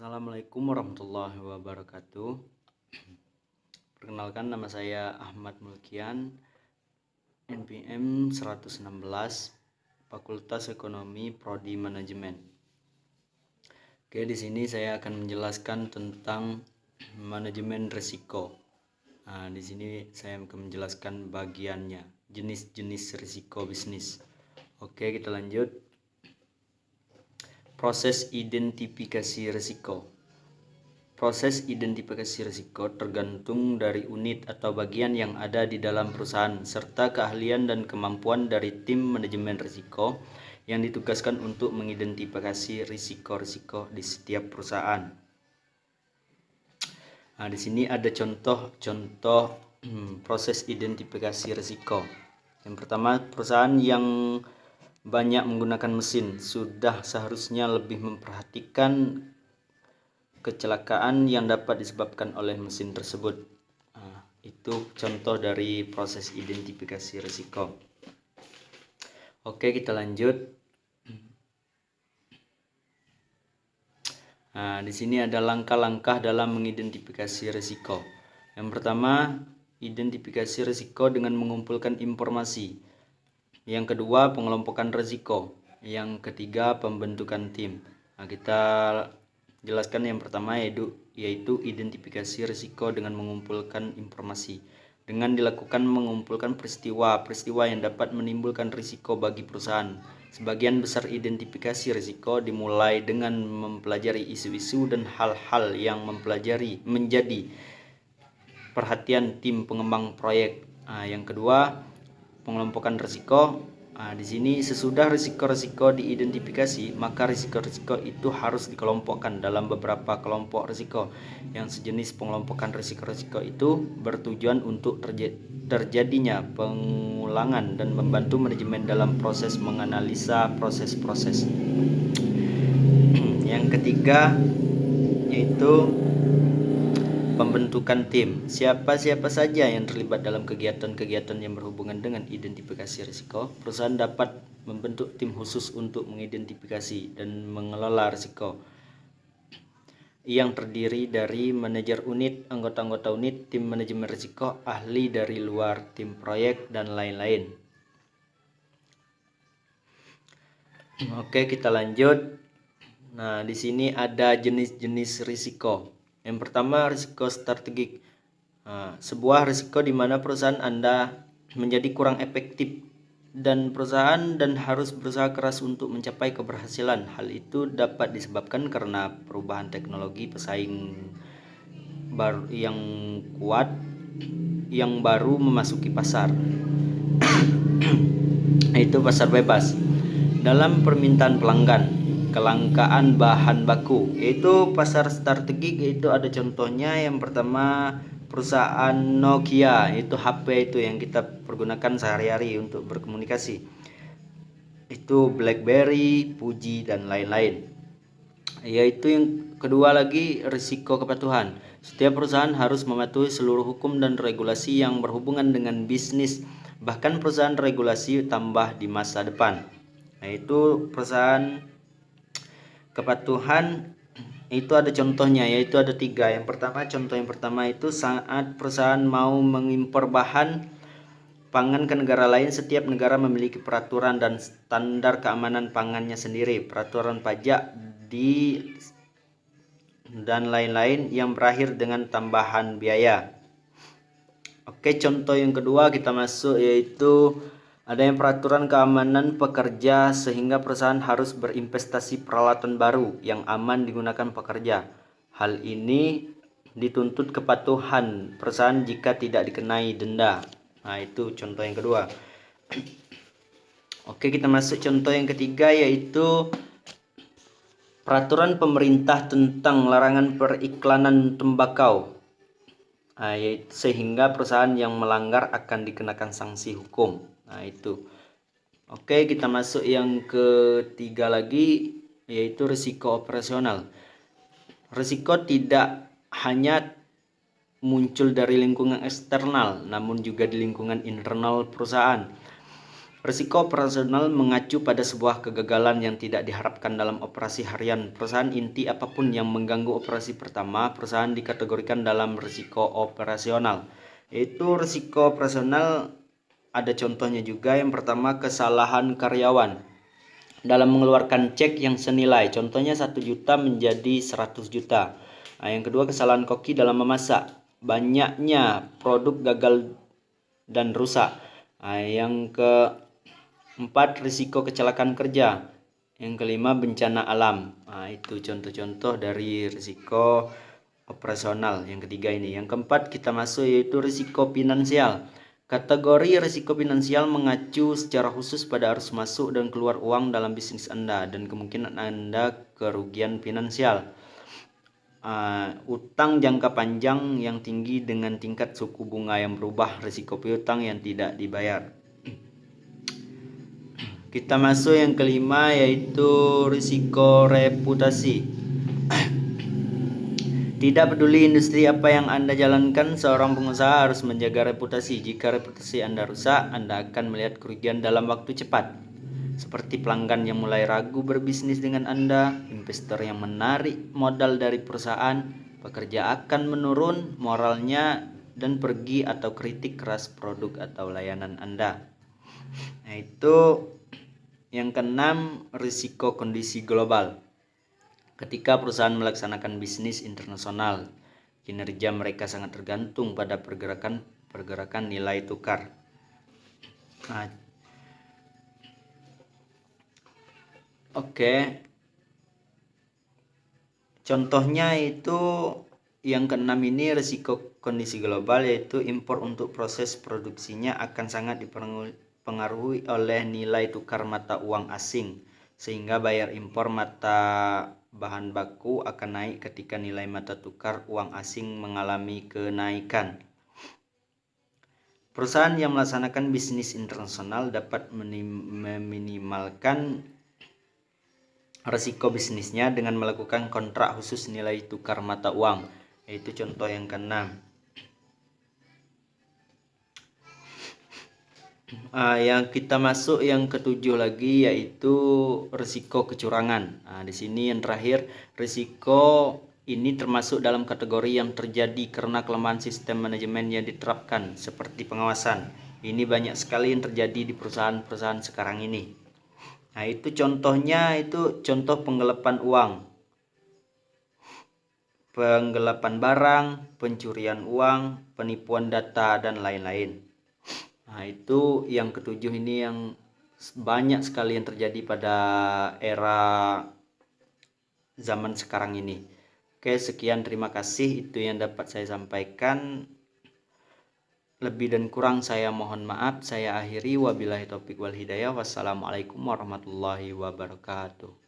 Assalamualaikum warahmatullahi wabarakatuh. Perkenalkan, nama saya Ahmad Mulkian, NPM 116, Fakultas Ekonomi Prodi Manajemen. Oke, di sini saya akan menjelaskan tentang manajemen risiko. Nah, di sini saya akan menjelaskan bagiannya, jenis-jenis risiko bisnis. Oke, kita lanjut. Proses identifikasi risiko. Proses identifikasi risiko tergantung dari unit atau bagian yang ada di dalam perusahaan serta keahlian dan kemampuan dari tim manajemen risiko yang ditugaskan untuk mengidentifikasi risiko-risiko di setiap perusahaan. Nah, di sini ada contoh proses identifikasi risiko. Yang pertama, perusahaan yang banyak menggunakan mesin sudah seharusnya lebih memperhatikan kecelakaan yang dapat disebabkan oleh mesin tersebut. Nah, itu contoh dari proses identifikasi risiko. Oke, kita lanjut. Nah, di sini ada langkah-langkah dalam mengidentifikasi risiko. Yang pertama, identifikasi risiko dengan mengumpulkan informasi. Yang kedua, pengelompokan risiko. Yang ketiga, pembentukan tim. Nah, kita jelaskan yang pertama yaitu identifikasi risiko dengan mengumpulkan informasi. Dengan dilakukan mengumpulkan peristiwa yang dapat menimbulkan risiko bagi perusahaan. Sebagian besar identifikasi risiko dimulai dengan mempelajari isu-isu dan hal-hal yang menjadi perhatian tim pengembang proyek. Nah, yang kedua, pengelompokan risiko. Nah, di sini sesudah risiko-risiko diidentifikasi, maka risiko-risiko itu harus dikelompokkan dalam beberapa kelompok risiko. Yang sejenis pengelompokan risiko-risiko itu bertujuan untuk terjadinya pengulangan dan membantu manajemen dalam proses menganalisa proses-proses. Yang ketiga yaitu pembentukan tim. Siapa saja yang terlibat dalam kegiatan-kegiatan yang berhubungan dengan identifikasi risiko. Perusahaan dapat membentuk tim khusus untuk mengidentifikasi dan mengelola risiko yang terdiri dari manajer unit, anggota-anggota unit, tim manajemen risiko, ahli dari luar, tim proyek, dan lain-lain. Oke, kita lanjut. Nah, di sini ada jenis-jenis risiko. Yang pertama, risiko strategik. Nah, sebuah risiko di mana perusahaan Anda menjadi kurang efektif dan perusahaan harus berusaha keras untuk mencapai keberhasilan. Hal itu dapat disebabkan karena perubahan teknologi, pesaing baru yang kuat yang baru memasuki pasar. Itu pasar bebas. Dalam permintaan pelanggan, kelangkaan bahan baku, yaitu pasar strategik. Itu ada contohnya. Yang pertama, perusahaan Nokia, itu HP itu yang kita pergunakan sehari-hari untuk berkomunikasi. Itu BlackBerry, Fuji, dan lain-lain. Yaitu yang kedua lagi, risiko kepatuhan. Setiap perusahaan harus mematuhi seluruh hukum dan regulasi yang berhubungan dengan bisnis, bahkan perusahaan regulasi tambah di masa depan. Nah, itu perusahaan kepatuhan itu ada contohnya, yaitu ada 3. Contoh yang pertama itu saat perusahaan mau mengimpor bahan pangan ke negara lain. Setiap negara memiliki peraturan dan standar keamanan pangannya sendiri, peraturan pajak dan lain-lain yang berakhir dengan tambahan biaya. Oke, contoh yang kedua kita masuk, yaitu adanya peraturan keamanan pekerja sehingga perusahaan harus berinvestasi peralatan baru yang aman digunakan pekerja. Hal ini dituntut kepatuhan perusahaan jika tidak dikenai denda. Nah, itu contoh yang kedua. Oke, kita masuk contoh yang ketiga, yaitu peraturan pemerintah tentang larangan periklanan tembakau. Nah, sehingga perusahaan yang melanggar akan dikenakan sanksi hukum. Nah, itu. Oke, kita masuk yang ketiga lagi, yaitu risiko operasional. Risiko tidak hanya muncul dari lingkungan eksternal, namun juga di lingkungan internal perusahaan. Risiko operasional mengacu pada sebuah kegagalan yang tidak diharapkan dalam operasi harian perusahaan. Inti apapun yang mengganggu operasi pertama perusahaan dikategorikan dalam risiko operasional. Itu risiko operasional ada contohnya juga. Yang pertama, kesalahan karyawan dalam mengeluarkan cek yang senilai, contohnya 1 juta menjadi 100 juta. Yang kedua, kesalahan koki dalam memasak, banyaknya produk gagal dan rusak. Yang keempat, risiko kecelakaan kerja. Yang kelima, bencana alam. Itu contoh-contoh dari risiko operasional. Yang ketiga ini. Yang keempat kita masuk yaitu risiko finansial. Kategori risiko finansial mengacu secara khusus pada arus masuk dan keluar uang dalam bisnis Anda dan kemungkinan Anda kerugian finansial. Utang jangka panjang yang tinggi dengan tingkat suku bunga yang berubah, risiko piutang yang tidak dibayar. Kita masuk yang kelima yaitu risiko reputasi. Tidak peduli industri apa yang Anda jalankan, seorang pengusaha harus menjaga reputasi. Jika reputasi Anda rusak, Anda akan melihat kerugian dalam waktu cepat. Seperti pelanggan yang mulai ragu berbisnis dengan Anda, investor yang menarik modal dari perusahaan, pekerja akan menurun moralnya dan pergi atau kritik keras produk atau layanan Anda. Nah, itu yang keenam, risiko kondisi global. Ketika perusahaan melaksanakan bisnis internasional, kinerja mereka sangat tergantung pada pergerakan nilai tukar. Contohnya itu yang keenam ini, risiko kondisi global, yaitu impor untuk proses produksinya akan sangat dipengaruhi oleh nilai tukar mata uang asing, sehingga bayar impor mata bahan baku akan naik ketika nilai mata tukar uang asing mengalami kenaikan. Perusahaan yang melaksanakan bisnis internasional dapat meminimalkan risiko bisnisnya dengan melakukan kontrak khusus nilai tukar mata uang, yaitu contoh yang keenam. Yang kita masuk yang ketujuh lagi yaitu risiko kecurangan. Di sini yang terakhir, risiko ini termasuk dalam kategori yang terjadi karena kelemahan sistem manajemen yang diterapkan seperti pengawasan. Ini banyak sekali yang terjadi di perusahaan-perusahaan sekarang ini. Itu contohnya, itu contoh penggelapan uang, penggelapan barang, pencurian uang, penipuan data, dan lain-lain. Itu yang ketujuh ini yang banyak sekali yang terjadi pada era zaman sekarang ini. Oke, sekian, terima kasih. Itu yang dapat saya sampaikan. Lebih dan kurang saya mohon maaf. Saya akhiri, wabillahi taufik wal hidayah. Wassalamualaikum warahmatullahi wabarakatuh.